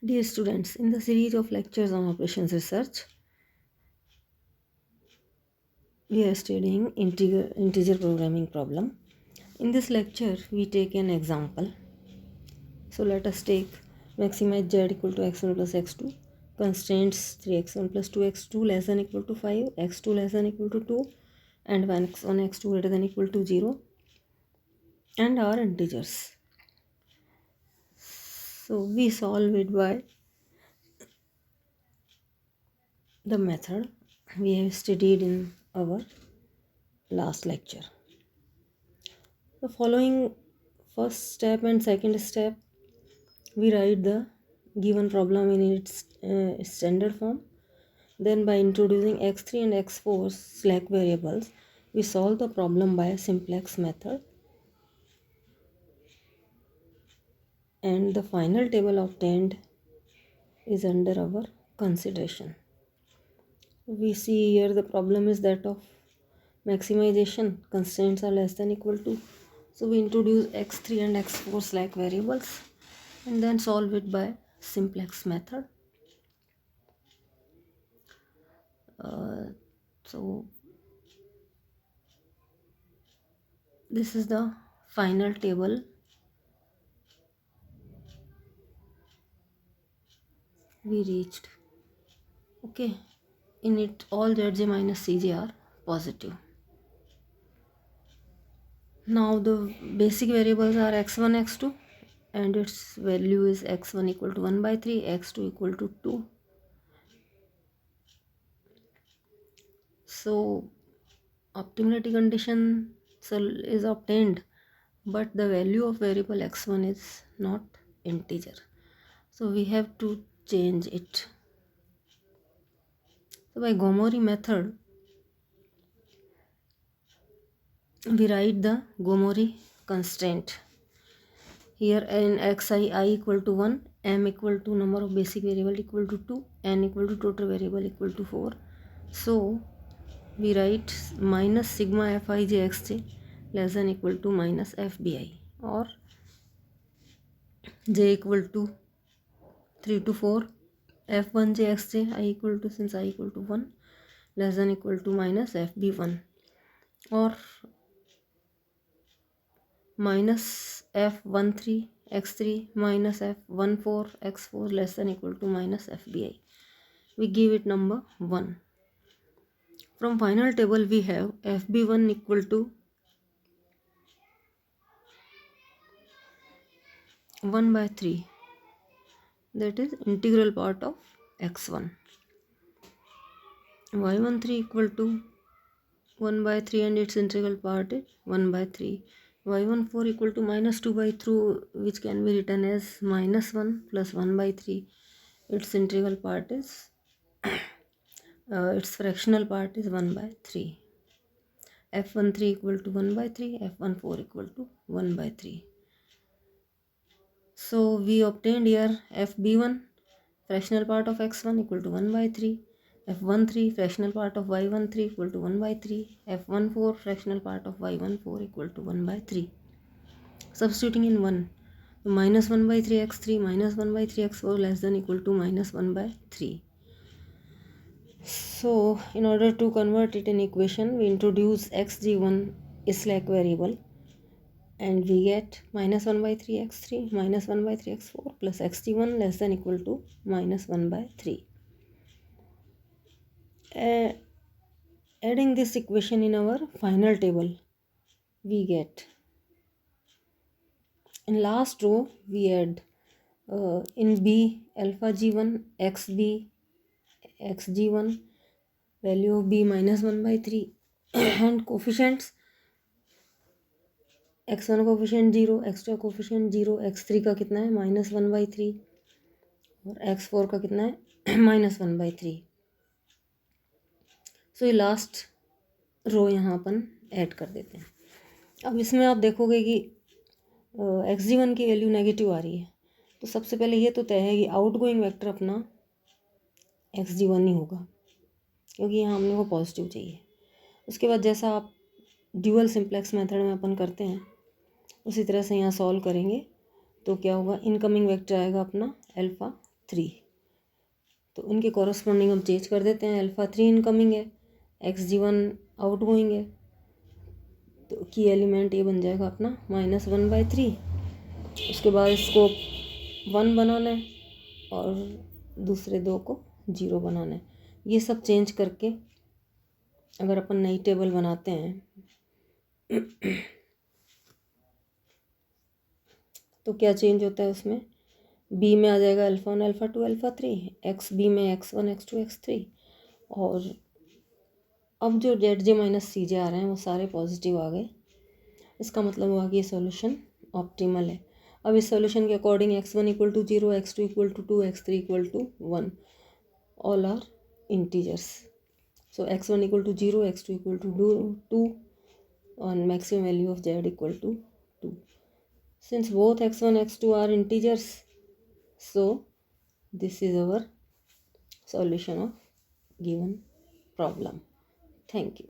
Dear students, in the series of lectures on operations research, we are studying integer programming problem. In this lecture, we take an example. So let us take maximize z equal to x1 plus x2, constraints 3x1 plus 2x2 less than equal to 5, x2 less than equal to 2, and 1x1 x2 greater than equal to 0, and our integers. So we solve it by the method we have studied in our last lecture. The following first step and second step, we write the given problem in its standard form. Then by introducing x3 and x4 slack variables, we solve the problem by a simplex method. And the final table obtained is under our consideration. We see here the problem is that of maximization. Constraints are less than equal to. So we introduce x3 and x4 slack variables and then solve it by simplex method. So this is the final table we reached. Okay, in it all zj minus cj are positive. Now the basic variables are x1, x2, and its value is x1 equal to 1 by 3, x2 equal to 2. So optimality condition is obtained, but the value of variable x1 is not integer. So we have to change it. So by Gomori method, we write the Gomori constraint. Here in xi I equal to 1, m equal to number of basic variable equal to 2, n equal to total variable equal to 4. So we write minus sigma fij xj less than equal to minus fbi, or j equal to 3 to 4, f1j xj I equal to, since I equal to 1, less than equal to minus fb1, or minus f13 x3 minus f14 x4 less than equal to minus fbi. We give it number 1. From final table we have fb1 equal to 1 by 3, that is integral part of x1. y13 equal to 1 by 3 and its integral part is 1 by 3. y14 equal to minus 2 by 3, which can be written as minus 1 plus 1 by 3. Its integral part is its fractional part is 1 by 3. f13 equal to 1 by 3, f14 equal to 1 by 3. So we obtained here fb1 fractional part of x1 equal to 1 by 3, f13 fractional part of y13 equal to 1 by 3, f14 fractional part of y14 equal to 1 by 3. Substituting in 1, minus 1 by 3 x3 minus 1 by 3 x4 less than equal to minus 1 by 3. So in order to convert it in equation, we introduce xg1 slack variable, and we get minus 1 by 3 x3 minus 1 by 3 x4 plus xg1 less than equal to minus 1 by 3. Adding this equation in our final table, we get, in last row we add in b alpha g1 xb xg1 value of b minus 1 by 3 and coefficients x1 coefficient 0, x2 coefficient 0, x3 का कितना है minus 1 by 3 और x4 का कितना है minus 1 by 3. सो ये last row यहाँ अपन add कर देते हैं. अब इसमें आप देखोगे कि xg1 की वैल्यू नेगेटिव आ रही है, तो सबसे पहले ये तो तय है कि आउट गोइंग वैक्टर अपना xg1 ही होगा, क्योंकि यहाँ हमने वो पॉजिटिव चाहिए. उसके बाद जैसा आप ड्यूअल सिंप्लेक्स मेथड में अपन करते हैं उसी तरह से यहाँ सॉल्व करेंगे, तो क्या होगा, इनकमिंग वेक्टर आएगा अपना अल्फ़ा 3। तो इनके कॉरस्पॉन्डिंग हम चेंज कर देते हैं। अल्फ़ा 3 इनकमिंग है, xg1 आउट गोइंग है, तो की एलिमेंट ये बन जाएगा अपना -1/3। उसके बाद इसको 1 बनाना है और दूसरे दो को 0 बनाना है। ये सब चेंज करके अगर अपन नई टेबल बनाते हैं तो क्या चेंज होता है उसमें, बी में आ जाएगा alpha 1 alpha 2 alpha 3, X B में x1 x2 x3, और अब जो ZJ-CJ आ रहे हैं वो सारे पॉजिटिव आ गए। इसका मतलब हुआ कि ये सॉल्यूशन ऑप्टिमल है। अब इस सॉल्यूशन के according x1 = 0, x2 = 2, x3 = 1, all are integers. So x1 = 0, x2 = 2, and maximum value of z = 2. Since both x1 x2 are integers, so this is our solution of given problem. Thank you.